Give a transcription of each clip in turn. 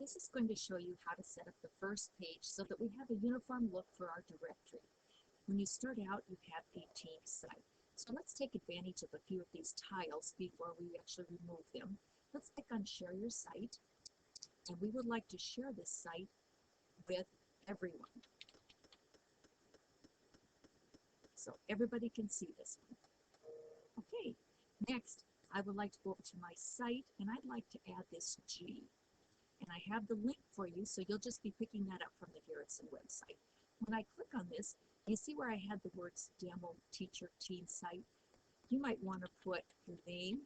This is going to show you how to set up the first page so that we have a uniform look for our directory. When you start out, you have a team site. So let's take advantage of a few of these tiles before we actually remove them. Let's click on Share Your Site, and we would like to share this site with everyone, so everybody can see this one. Okay, next I would like to go over to my site, and I'd like to add this G. And I have the link for you, so you'll just be picking that up from the Garrison website. When I click on this, you see where I had the words Demo Teacher Team Site. You might want to put your name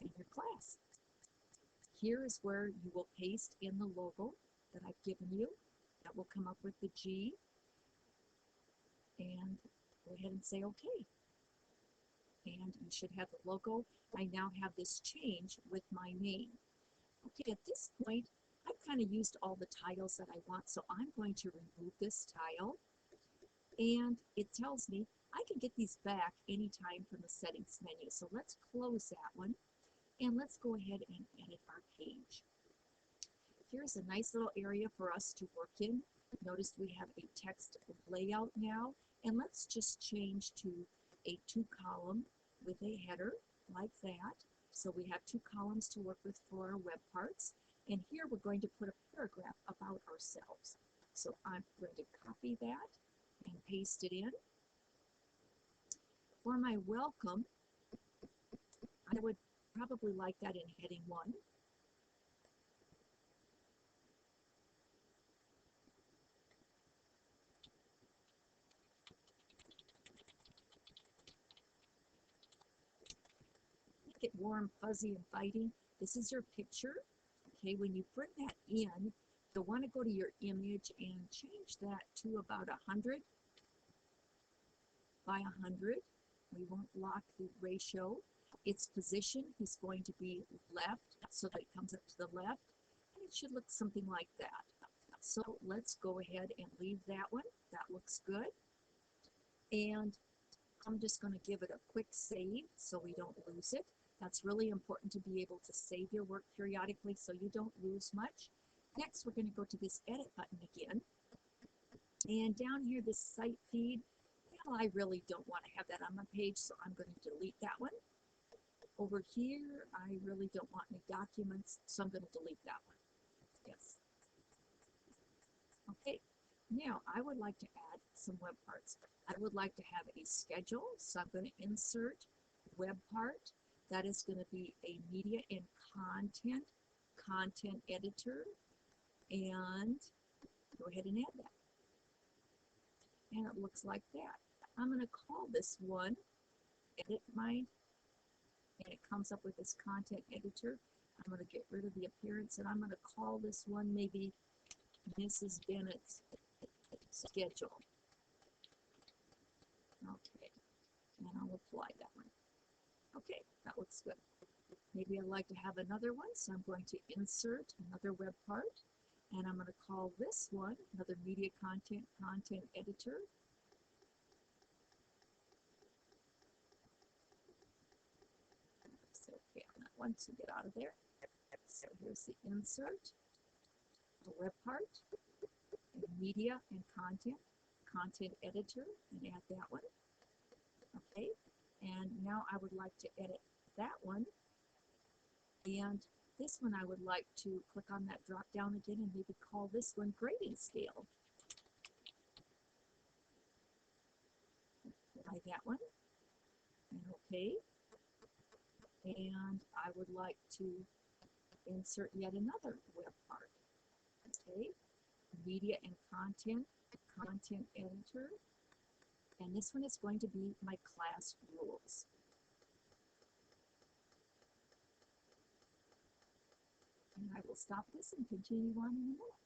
and your class. Here is where you will paste in the logo that I've given you. That will come up with the G. And go ahead and say OK. And you should have the logo. I now have this change with my name. Okay, at this point, I've kind of used all the tiles that I want, so I'm going to remove this tile. And it tells me I can get these back anytime from the settings menu. So let's close that one, and let's go ahead and edit our page. Here's a nice little area for us to work in. Notice we have a text layout now, and let's just change to a 2-column with a header like that. So we have 2 columns to work with for our web parts. And here we're going to put a paragraph about ourselves. So I'm going to copy that and paste it in. For my welcome, I would probably like that in heading 1. Make it warm, fuzzy, inviting. This is your picture. Okay, when you bring that in, you'll want to go to your image and change that to about 100 by 100. We won't lock the ratio. Its position is going to be left, so that it comes up to the left, and it should look something like that. So let's go ahead and leave that one. That looks good. And I'm just going to give it a quick save so we don't lose it. That's really important to be able to save your work periodically so you don't lose much. Next, we're going to go to this edit button again. And down here, this site feed, well, I really don't want to have that on my page, so I'm going to delete that one. Over here, I really don't want any documents, so I'm going to delete that one. Yes. Okay, now I would like to add some web parts. I would like to have a schedule, so I'm going to insert web part. That is going to be a media and content editor, and go ahead and add that. And it looks like that. I'm going to call this one edit my, and it comes up with this content editor. I'm going to get rid of the appearance, and I'm going to call this one maybe Mrs. Bennett's schedule. Okay, and I'll apply that one. Okay, that looks good. Maybe I'd like to have another one, so I'm going to insert another web part, and I'm going to call this one another media content editor. So okay on that one to get out of there. So here's the insert, the web part, and media and content editor, and add that one. Okay, and now I would like to edit that one. And this one I would like to click on that drop down again and maybe call this one grading scale. Try that one. And okay. And I would like to insert yet another web part. Okay. Media and content editor. And this one is going to be my class rules. And I will stop this and continue on in a minute.